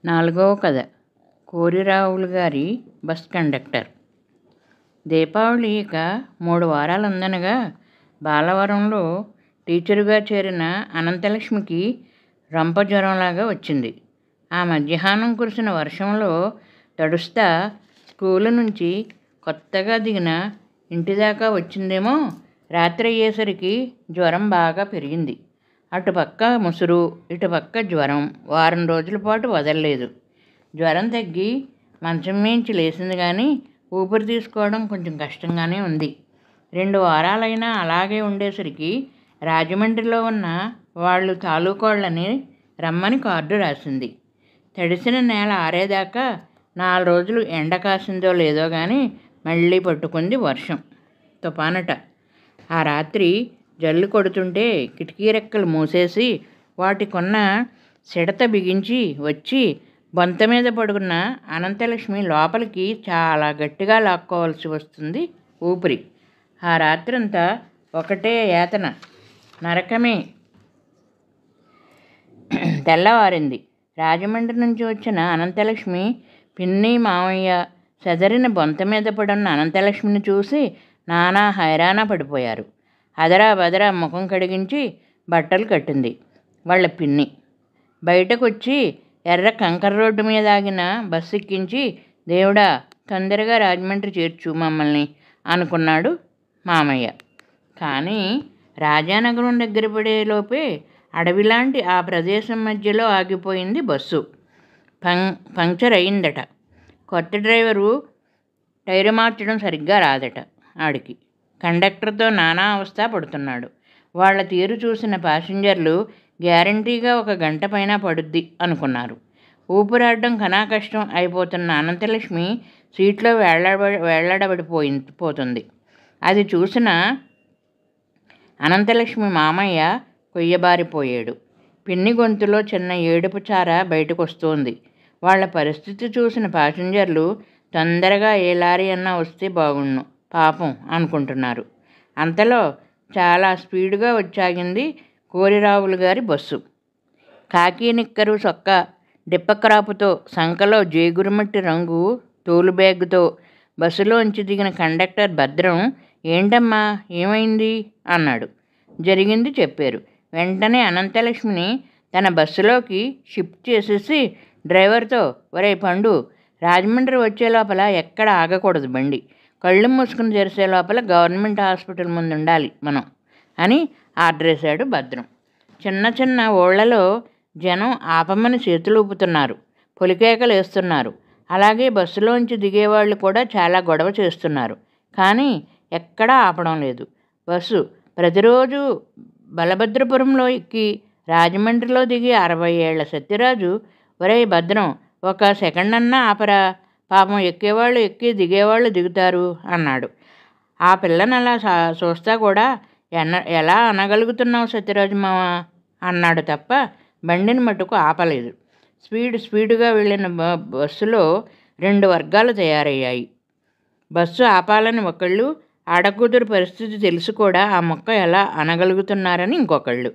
నాలుగవ కథ కోరిరావులు గారి బస్ కండక్టర్. దీపావళి ఇక 3 వారాలుందనగా బాలవరంలో టీచరుగా చేరిన అనంతలక్ష్మికి రంపజ్వరంలాగా వచ్చింది. ఆ మధ్యాహ్నం కురిసిన వర్షంలో తడుస్తా స్కూలు నుంచి కొత్తగా దిగిన ఇంటిదాకా వచ్చిందేమో. రాత్రి అయ్యేసరికి జ్వరం బాగా పెరిగింది. అటుపక్క ముసురు, ఇటుపక్క జ్వరం. వారం రోజుల పాటు వదలలేదు. జ్వరం తగ్గి మంచం మించి లేచింది కానీ ఊపిరి తీసుకోవడం కొంచెం కష్టంగానే ఉంది. 2 వారాలైనా అలాగే ఉండేసరికి రాజమండ్రిలో ఉన్న వాళ్ళు తాలూకోళ్ళని రమ్మని కార్డు రాసింది. తడిసిన నేల ఆరేదాకా 4 రోజులు ఎండ కాసిందో లేదో కానీ మళ్ళీ పట్టుకుంది వర్షం, తుఫానట. ఆ రాత్రి జల్లు కొడుతుంటే కిటికీ రెక్కలు మూసేసి వాటికున్న సిడత బిగించి వచ్చి బొంత మీద పడుకున్న అనంతలక్ష్మి లోపలికి చాలా గట్టిగా లాక్కోవాల్సి వస్తుంది ఊపిరి. ఆ రాత్రంతా ఒకటే యాతన, నరకమే. తెల్లవారింది. రాజమండ్రి నుంచి వచ్చిన అనంతలక్ష్మి పిన్ని మామయ్య సదరిన బొంత మీద పడున్న అనంతలక్ష్మిని చూసి నానా హైరాణ పడిపోయారు. అదరా బదరా ముఖం కడిగించి బట్టలు కట్టింది వాళ్ళ పిన్ని. బయటకు వచ్చి ఎర్ర కంకర రోడ్డు మీద ఆగిన బస్సు ఎక్కించి దేవుడా తొందరగా రాజమండ్రి చేర్చు మమ్మల్ని అనుకున్నాడు మామయ్య. కానీ రాజానగరం దగ్గర పడేలోపే అడవిలాంటి ఆ ప్రదేశం మధ్యలో ఆగిపోయింది బస్సు. పంక్చర్ అయిందట. కొత్త డ్రైవరు టైరు మార్చడం సరిగ్గా రాదట ఆడికి. కండక్టర్తో నానా అవస్థ పడుతున్నాడు. వాళ్ళ తీరు చూసిన ప్యాసింజర్లు గ్యారంటీగా 1 గంట పైన పడుద్ది అనుకున్నారు. ఊపిరాడడం కష్టం అయిపోతున్న అనంతలక్ష్మి సీట్లో వేళ్లాడబడిపోతుంది. అది చూసిన అనంతలక్ష్మి మామయ్య కొయ్యబారిపోయాడు. పిన్ని గొంతులో చిన్న ఏడుపు చార బయటకు వస్తోంది. వాళ్ళ పరిస్థితి చూసిన ప్యాసింజర్లు తొందరగా ఏ లారీ అన్నా వస్తే బాగుండు పాపం అనుకుంటున్నారు. అంతలో చాలా స్పీడుగా వచ్చాగింది కోరిరావులు గారి బస్సు. కాకి నిక్కరు సొక్క డిప్పక్రాపుతో సంకలో జేగురుమట్టి రంగు తోలు బ్యాగుతో బస్సులోంచి దిగిన కండక్టర్ భద్రం, ఏంటమ్మా ఏమైంది అన్నాడు. జరిగింది చెప్పారు. వెంటనే అనంతలక్ష్మిని తన బస్సులోకి షిఫ్ట్ చేసేసి డ్రైవర్తో, ఒరే పండు, రాజమండ్రి వచ్చే లోపల ఎక్కడ ఆగకూడదు బండి, కళ్ళు మూసుకుని తెరిసే లోపల గవర్నమెంట్ హాస్పిటల్ ముందు ఉండాలి మనం అని ఆర్డర్ వేశాడు భద్రం. చిన్న చిన్న ఊళ్ళలో జనం ఆపమని చేతులు ఊపుతున్నారు, పొలికేకలు వేస్తున్నారు. అలాగే బస్సులోంచి దిగేవాళ్ళు కూడా చాలా గొడవ చేస్తున్నారు. కానీ ఎక్కడా ఆపడం లేదు. బస్సు ప్రతిరోజు బలభద్రపురంలో ఎక్కి రాజమండ్రిలో దిగి 60 ఏళ్ల సత్యరాజు, ఒరే భద్రం, 1 సెకండ్ అన్నా ఆపరా, పాపం ఎక్కేవాళ్ళు ఎక్కి దిగేవాళ్ళు దిగుతారు అన్నాడు. ఆ పిల్లని అలా చూస్తా కూడా ఎలా అనగలుగుతున్నావు సత్యరాజు మామ అన్నాడు తప్ప బండిని మట్టుకు ఆపలేదు. స్పీడుగా వెళ్ళిన బస్సులో 2 వర్గాలు తయారయ్యాయి. బస్సు ఆపాలని ఒకళ్ళు, ఆడకూతురు పరిస్థితి తెలిసి కూడా ఆ మొక్క ఎలా అనగలుగుతున్నారని ఇంకొకళ్ళు.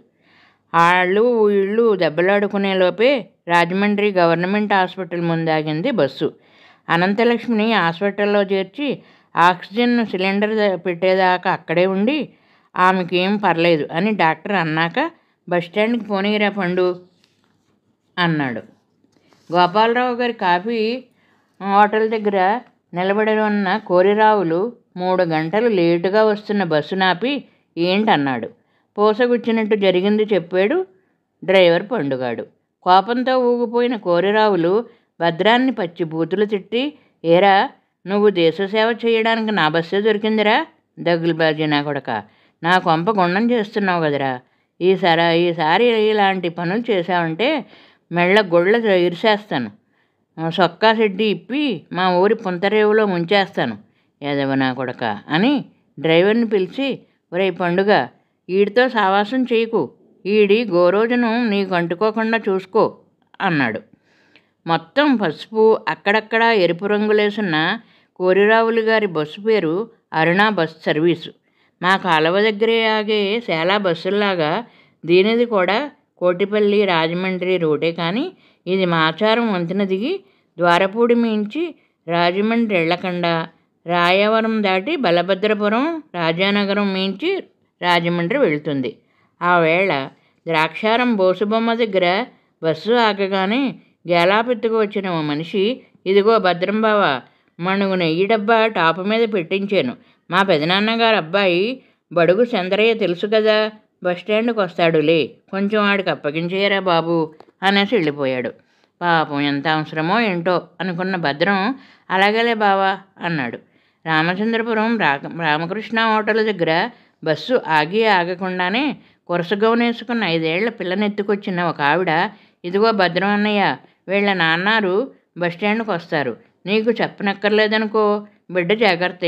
వాళ్ళు వీళ్ళు దెబ్బలాడుకునేలోపే రాజమండ్రి గవర్నమెంట్ హాస్పిటల్ ముందాగింది బస్సు. అనంతలక్ష్మిని హాస్పిటల్లో చేర్చి ఆక్సిజన్ సిలిండర్ పెట్టేదాకా అక్కడే ఉండి ఆమెకేం పర్లేదు అని డాక్టర్ అన్నాక బస్టాండ్కి పోనీరా పండు అన్నాడు. గోపాలరావు గారి కాఫీ హోటల్ దగ్గర నిలబడి ఉన్న కోరిరావులు 3 గంటలు లేటుగా వస్తున్న బస్సు నాపి ఏంటన్నాడు. పూసగుచ్చినట్టు జరిగింది చెప్పాడు డ్రైవర్ పండుగాడు. కోపంతో ఊగిపోయిన కోరిరావులు భద్రాన్ని పచ్చి బూతులు తిట్టి, ఏరా నువ్వు దేశసేవ చేయడానికి నా బస్సే దొరికిందిరా దగులుబాజీ నా కొడక, నా కొంప గుండం చేస్తున్నావు కదరా, ఈసారి ఇలాంటి పనులు చేశావంటే మెళ్ళ గొళ్ళ ఇరిసేస్తాను, సొక్కా సెడ్డి ఇప్పి మా ఊరి పుంతరేవులో ముంచేస్తాను ఎదవ నా కొడక అని డ్రైవర్ని పిలిచి, ఒరే పండుగ, ఈడితో సావాసం చేయకు, ఈడి గోరోజును నీకు అంటుకోకుండా చూసుకో అన్నాడు. మొత్తం పసుపు, అక్కడక్కడ ఎరుపు రంగులేసున్న కోరిరావులు గారి బస్సు పేరు అరుణ బస్ సర్వీసు. మా కాలువ దగ్గరే ఆగే శాలా బస్సుల్లాగా దీనిది కూడా కోటిపల్లి రాజమండ్రి రూటే కానీ ఇది మాచారం వంతెన దిగి ద్వారపూడి మించి రాజమండ్రి ఎళ్లకుండా రాయవరం దాటి బలభద్రపురం రాజానగరం మించి రాజమండ్రి వెళుతుంది. ఆ వేళ ద్రాక్షారం బోసుబొమ్మ దగ్గర బస్సు ఆగగానే గేలాపెత్తుకు వచ్చిన ఓ మనిషి, ఇదిగో భద్రం బావ, మణుగు నెయ్యి డబ్బా టాపు మీద పెట్టించాను. మా పెదనాన్నగారు అబ్బాయి బడుగు చంద్రయ్య తెలుసు కదా, బస్టాండ్కి వస్తాడులే, కొంచెం వాడికి అప్పగించేయరా బాబు అనేసి వెళ్ళిపోయాడు. పాపం ఎంత అవసరమో ఏంటో అనుకున్న భద్రం అలాగలే బావా అన్నాడు. రామచంద్రపురం రామకృష్ణ హోటల్ దగ్గర బస్సు ఆగకుండానే కొరసగౌనేసుకున్న 5 ఏళ్ల పిల్లనెత్తుకొచ్చిన ఒక ఆవిడ, ఇదిగో భద్రం అన్నయ్య, వీళ్ళ నాన్నారు బస్టాండ్కి వస్తారు, నీకు చెప్పనక్కర్లేదనుకో, బిడ్డ జాగ్రత్త,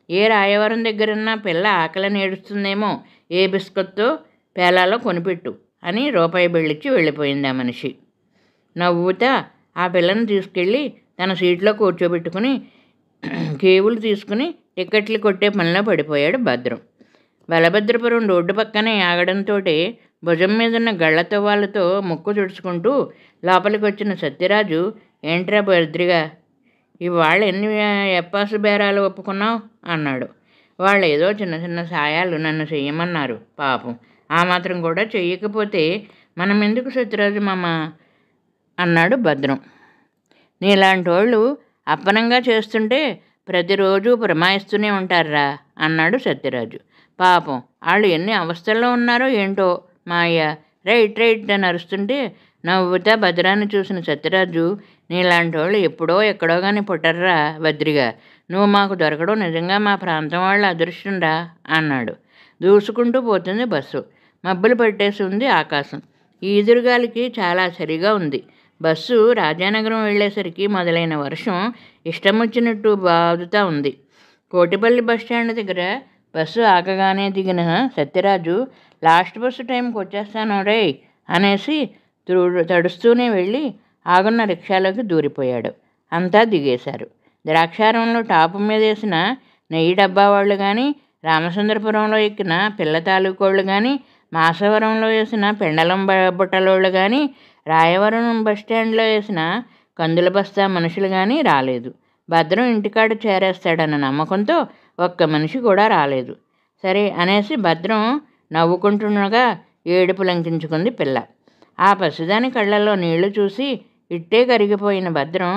ఏ రాయవరం దగ్గరన్నా పిల్ల ఆకలిని ఏడుస్తుందేమో, ఏ బిస్కత్తో పేలాలో కొనిపెట్టు అని రూపాయి బిళ్ళిచ్చి వెళ్ళిపోయింది ఆ మనిషి. నవ్వుతా ఆ పిల్లని తీసుకెళ్ళి తన సీట్లో కూర్చోబెట్టుకుని కేబుల్ తీసుకుని టిక్కెట్లు కొట్టే పనిలో పడిపోయాడు భద్రం. బలభద్రపురం రోడ్డు పక్కనే ఆగడంతో భుజం మీదున్న గళ్లతో వాళ్ళతో ముక్కు తుడుచుకుంటూ లోపలికి వచ్చిన సత్యరాజు, ఏంట్రా భద్రిగా, ఇవాళ ఎన్ని ఎప్పాసు బేరాలు ఒప్పుకున్నావు అన్నాడు. వాళ్ళు ఏదో చిన్న చిన్న సాయాలు నన్ను చెయ్యమన్నారు, పాపం ఆ మాత్రం కూడా చెయ్యకపోతే మనం ఎందుకు సత్యరాజు మామ అన్నాడు భద్రం. నీలాంటి వాళ్ళు అప్పనంగా చేస్తుంటే ప్రతిరోజు ప్రమాయిస్తూనే ఉంటారా అన్నాడు సత్యరాజు. పాపం వాళ్ళు ఎన్ని అవస్థల్లో ఉన్నారో ఏంటో మాయ, రైట్ రైట్ అని అరుస్తుంటే నవ్వుతా భద్రాన్ని చూసిన సత్యరాజు, నీలాంటి వాళ్ళు ఎప్పుడో ఎక్కడో కానీ పుట్టర్రా భద్రిగా, నువ్వు మాకు దొరకడం నిజంగా మా ప్రాంతం వాళ్ళ అదృష్టంరా అన్నాడు. దూసుకుంటూ పోతుంది బస్సు. మబ్బులు పట్టేసి ఉంది ఆకాశం. ఈ ఎదురుగాలికి చాలా చలిగా ఉంది. బస్సు రాజానగరం వెళ్ళేసరికి మొదలైన వర్షం ఇష్టం వచ్చినట్టు బాదుతూ ఉంది. కోటిపల్లి బస్టాండ్ దగ్గర బస్సు ఆగగానే దిగిన సత్యరాజు, లాస్ట్ బస్సు టైంకి వచ్చేస్తాను రే అనేసి తడుస్తూనే వెళ్ళి ఆగున్న రిక్షాలోకి దూరిపోయాడు. అంతా దిగేశారు. ద్రాక్షారంలో టాపు మీద వేసిన నెయ్యి డబ్బా వాళ్ళు కానీ, రామచంద్రపురంలో ఎక్కిన పిల్ల తాలూకోళ్ళు కానీ, మాసవరంలో వేసిన పెండలం బుట్టలోళ్ళు కానీ, రాయవరం బస్టాండ్లో వేసిన కందుల బస్తా మనుషులు కానీ రాలేదు. భద్రం ఇంటికాడ చేరేస్తాడన్న నమ్మకంతో ఒక్క మనిషి కూడా రాలేదు. సరే అనేసి భద్రం నవ్వుకుంటుండగా ఏడుపు లంకించుకుంది పిల్ల. ఆ పసిదాని కళ్ళల్లో నీళ్లు చూసి ఇట్టే కరిగిపోయిన భద్రం,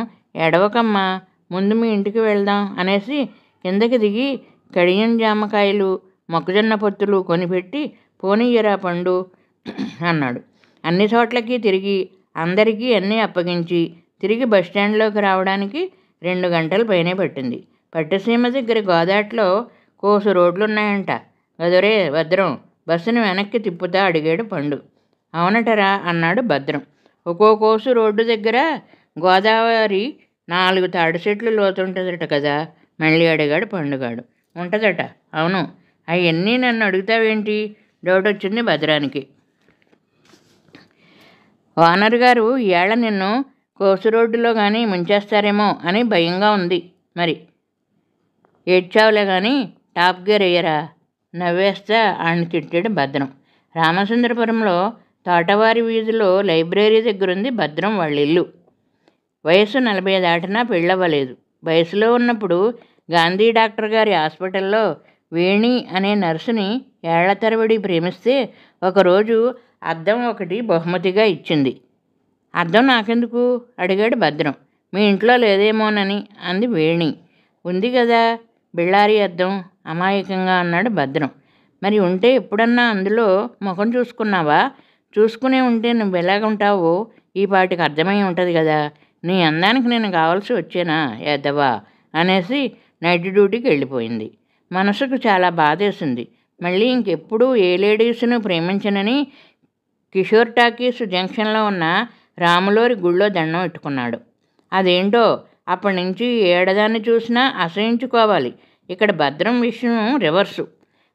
ఎడవకమ్మా, ముందు మీ ఇంటికి వెళ్దాం అనేసి కిందకి దిగి కడియం జామకాయలు మొక్కజొన్న పొత్తులు కొనిపెట్టి, పోనీయరా పండు అన్నాడు. అన్ని చోట్లకి తిరిగి అందరికీ అన్నీ అప్పగించి తిరిగి బస్టాండ్లోకి రావడానికి 2 గంటల పైనే పట్టింది. పట్టిసీమ దగ్గర గోదాట్లో కోసు రోడ్లున్నాయంట. గదురే భద్రం, బస్సును వెనక్కి తిప్పుతా అడిగాడు పండు. అవునటరా అన్నాడు భద్రం. ఒక్కో కోసు రోడ్డు దగ్గర గోదావరి 4 తాడి చెట్లు లోతుంటుందట కదా మళ్ళీ అడిగాడు పండుగాడు. ఉంటుందట. అవును. అవన్నీ నన్ను అడుగుతావేంటి? డౌట్ వచ్చింది భద్రానికి. ఓనర్ గారు ఈవేళ నిన్ను కోసు రోడ్డులో కానీ ముంచేస్తారేమో అని భయంగా ఉంది. మరి ఏడ్చావులే కానీ టాప్ గేర్ వేయరా, నవ్వేస్తా అని తిట్టాడు భద్రం. రామచంద్రపురంలో తోటవారి వీధిలో లైబ్రరీ దగ్గరుంది భద్రం వాళ్ళ ఇల్లు. వయసు 40 దాటినా పెళ్ళవ్వలేదు. వయసులో ఉన్నప్పుడు గాంధీ డాక్టర్ గారి హాస్పిటల్లో వేణి అనే నర్సుని ఏళ్ల తరబడి ప్రేమిస్తే ఒకరోజు అద్దం ఒకటి బహుమతిగా ఇచ్చింది. అద్దం నాకెందుకు అడిగాడు భద్రం. మీ ఇంట్లో లేదేమోనని అంది వేణి. ఉంది కదా బిళ్ళారి అద్దం అమాయకంగా అన్నాడు భద్రం. మరి ఉంటే ఎప్పుడన్నా అందులో ముఖం చూసుకున్నావా? చూసుకునే ఉంటే నువ్వు ఎలాగుంటావో ఈ పాటికి అర్థమై ఉంటుంది కదా. నీ అందానికి నేను కావాల్సి వచ్చేనా ఎద్దవా అనేసి నైట్ డ్యూటీకి వెళ్ళిపోయింది. మనసుకు చాలా బాధేసింది. మళ్ళీ ఇంకెప్పుడూ ఏ లేడీస్ను ప్రేమించనని కిషోర్ టాకీస్ జంక్షన్లో ఉన్న రాములోరి గుళ్ళో దండం పెట్టుకున్నాడు. అదేంటో అప్పటి నుంచి ఏడదాన్ని చూసినా అసహించుకోవాలి. ఇక్కడ భద్రం విషయం రివర్సు.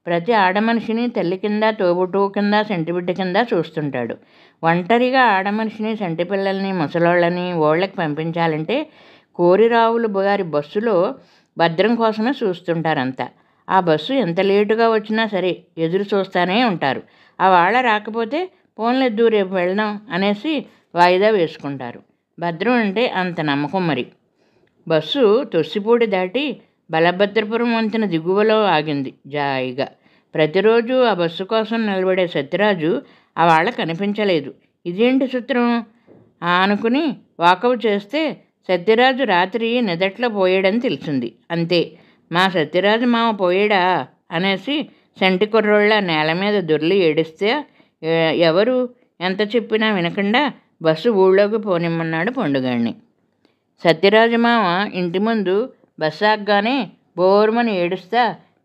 ప్రతి ఆడమనిషిని తల్లి కింద, తోబుట్టువు కింద, సెంటిబిడ్డ కింద చూస్తుంటాడు. ఒంటరిగా ఆడమనిషిని, సంటి పిల్లల్ని, ముసలోళ్ళని ఓళ్ళకి పంపించాలంటే కోరిరావులు గారి బస్సులో భద్రం కోసమే చూస్తుంటారంతా. ఆ బస్సు ఎంత లేటుగా వచ్చినా సరే ఎదురు చూస్తూనే ఉంటారు. ఆ వాళ్ళ రాకపోతే పోన్లెద్దు రేపు వెళ్దాం అనేసి వాయిదా వేసుకుంటారు. భద్రం అంటే అంత నమ్మకం మరి. బస్సు తొస్సిపూడి దాటి బలభద్రపురం వంతెన దిగువలో ఆగింది జాయిగా. ప్రతిరోజు ఆ బస్సు కోసం నిలబడే సత్యరాజు ఆ వాళ్ళ కనిపించలేదు. ఇదేంటి చిత్రం అనుకుని వాకౌట్ చేస్తే సత్యరాజు రాత్రి నిదట్లో పోయాడని తెలిసింది. అంతే. మా సత్యరాజు మామ పోయాడా అనేసి సంటి కుర్రోళ్ళ నేల మీద దొర్లి ఏడిస్తే ఎవరు ఎంత చెప్పినా వినకుండా బస్సు ఊళ్ళోకి పోనిమ్మన్నాడు పండుగాడిని. సత్యరాజు మామ ఇంటి ముందు బస్సు ఆగ్గానే బోరుమని ఏడుస్తా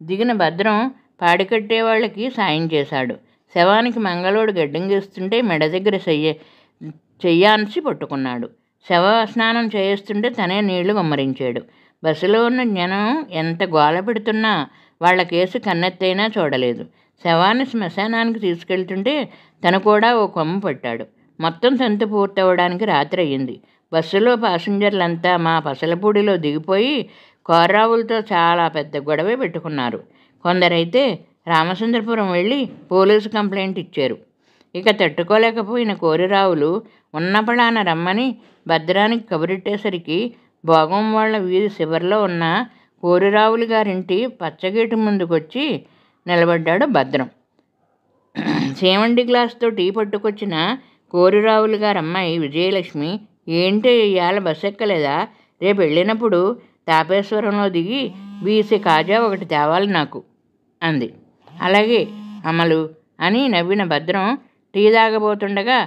దిగిన భద్రం పాడికట్టే వాళ్ళకి సాయం చేశాడు. శవానికి మంగళోడు గడ్డం గీస్తుంటే మెడ దగ్గర చెయ్యాన్సి పట్టుకున్నాడు. శవ స్నానం చేయిస్తుంటే తనే నీళ్లు గుమ్మరించాడు. బస్సులో ఉన్న జనం ఎంత గోల పెడుతున్నా వాళ్ళ కేసు కన్నెత్తైనా చూడలేదు. శవాన్ని శ్మశానానికి తీసుకెళ్తుంటే తను కూడా ఓ కొమ్ము పట్టాడు. మొత్తం తంతు పూర్తవడానికి రాత్రి అయ్యింది. బస్సులో ప్యాసింజర్లంతా మా పసలపూడిలో దిగిపోయి కోర్రావులతో చాలా పెద్ద గొడవే పెట్టుకున్నారు. కొందరైతే రామచంద్రపురం వెళ్ళి పోలీసు కంప్లైంట్ ఇచ్చారు. ఇక తట్టుకోలేకపోయిన కోరిరావులు ఉన్నపడాన రమ్మని భద్రానికి కబురెట్టేసరికి భోగం వాళ్ళ వీధి చివరిలో ఉన్న కోరిరావులు గారింటి పచ్చగేటు ముందుకొచ్చి నిలబడ్డాడు భద్రం. సేవండి గ్లాసుతో టీ పట్టుకొచ్చిన కోరిరావులు గారు అమ్మాయి విజయలక్ష్మి, ఏంటి ఇవాళ బస్సు ఎక్కలేదా? రేపు వెళ్ళినప్పుడు తాపేశ్వరంలో దిగి బీసీ కాజా ఒకటి తేవాలి నాకు అంది. అలాగే అమలు అని నవ్విన భద్రం టీ తాగబోతుండగా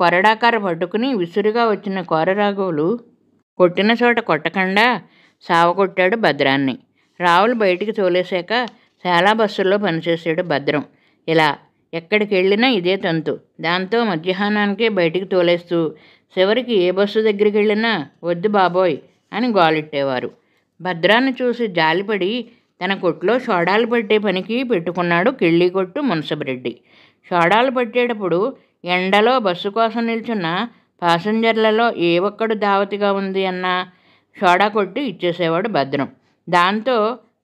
కొరడాకార పట్టుకుని విసురుగా వచ్చిన కోరరాఘవులు కొట్టిన చోట కొట్టకుండా సావకొట్టాడు భద్రాన్ని. రావులు బయటికి తోలేశాక చాలా బస్సుల్లో పనిచేసాడు భద్రం. ఇలా ఎక్కడికి వెళ్ళినా ఇదే తంతు. దాంతో మధ్యాహ్నానికే బయటికి తోలేస్తూ చివరికి ఏ బస్సు దగ్గరికి వెళ్ళినా వద్దు బాబోయ్ అని గోలెట్టేవారు. భద్రాన్ని చూసి జాలిపడి తన కొట్లో సోడాలు పట్టే పనికి పెట్టుకున్నాడు కిళ్ళీ కొట్టు మున్సబరెడ్డి. సోడాలు పట్టేటప్పుడు ఎండలో బస్సు కోసం నిల్చున్న ప్యాసింజర్లలో ఏ ఒక్కడు దావతిగా ఉంది అన్నా సోడా కొట్టి ఇచ్చేసేవాడు భద్రం. దాంతో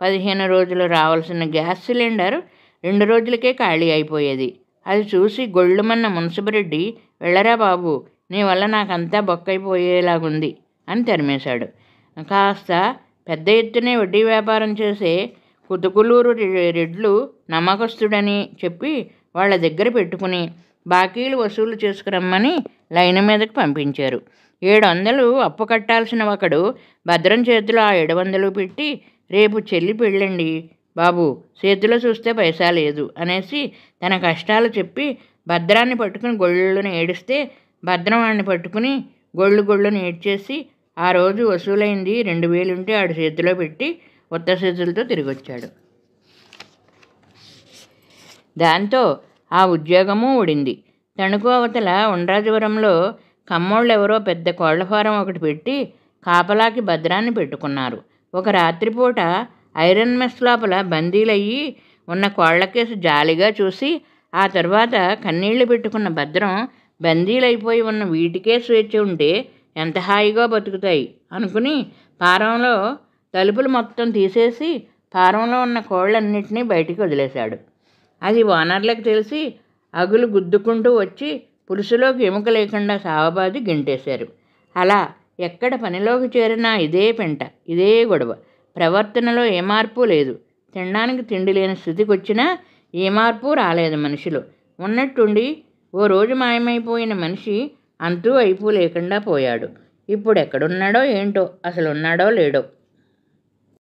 15 రోజులు రావాల్సిన గ్యాస్ సిలిండర్ 2 రోజులకే ఖాళీ అయిపోయేది. అది చూసి గొళ్ళుమన్న మున్సబరెడ్డి, వెళ్ళరా బాబు, నీ వల్ల నాకంతా బొక్కైపోయేలాగుంది అని తరిమేశాడు. కాస్త పెద్ద ఎత్తునే వడ్డీ వ్యాపారం చేసే కుతుకులూరు రెడ్లు నమ్మకస్తుడని చెప్పి వాళ్ళ దగ్గర పెట్టుకుని బాకీలు వసూలు చేసుకురమ్మని లైన్ మీదకి పంపించారు. 700 అప్పు కట్టాల్సిన ఒకడు భద్రం చేతిలో ఆ 700 పెట్టి, రేపు చెల్లి పెళ్ళండి బాబు, చేతిలో చూస్తే పైసా లేదు అనేసి తన కష్టాలు చెప్పి భద్రాన్ని పట్టుకుని గొళ్ళుని ఏడిస్తే భద్రం వాడిని పట్టుకుని గొళ్ళుని ఏడ్చేసి ఆ రోజు వసూలైంది 2000 ఉంటే ఆడి చేతిలో పెట్టి ఉత్త చేతులతో తిరిగి వచ్చాడు. దాంతో ఆ ఉద్యోగము ఊడింది. తణుకు అవతల ఉండ్రాజవరంలో కమ్మోళ్ళెవరో పెద్ద కోళ్ల ఫారం ఒకటి పెట్టి కాపలాకి భద్రాన్ని పెట్టుకున్నారు. ఒక రాత్రిపూట ఐరన్ మెస్ లోపల బందీలయ్యి ఉన్న కోళ్లకేసి జాలిగా చూసి ఆ తర్వాత కన్నీళ్లు పెట్టుకున్న భద్రం, బందీలైపోయి ఉన్న వీటికే స్వేచ్ఛ ఉంటే ఎంత హాయిగా బతుకుతాయి అనుకుని ఫారంలో తలుపులు మొత్తం తీసేసి ఫారంలో ఉన్న కోళ్ళన్నింటినీ బయటికి వదిలేశాడు. అది ఓనర్లకు తెలిసి అగులు గుద్దుకుంటూ వచ్చి పులుసులోకి ఎముక లేకుండా సావబాది గెంటేశారు. అలా ఎక్కడ పనిలోకి చేరినా ఇదే పెంట, ఇదే గొడవ. ప్రవర్తనలో ఏ మార్పు లేదు. తినడానికి తిండి లేని స్థితికి వచ్చినా ఏ మార్పు రాలేదు మనిషిలో. ఉన్నట్టుండి ఓ రోజు మాయమైపోయిన మనిషి అంతూ అయిపో లేకుండా పోయాడు. ఇప్పుడు ఎక్కడున్నాడో ఏంటో, అసలు ఉన్నాడో లేడో.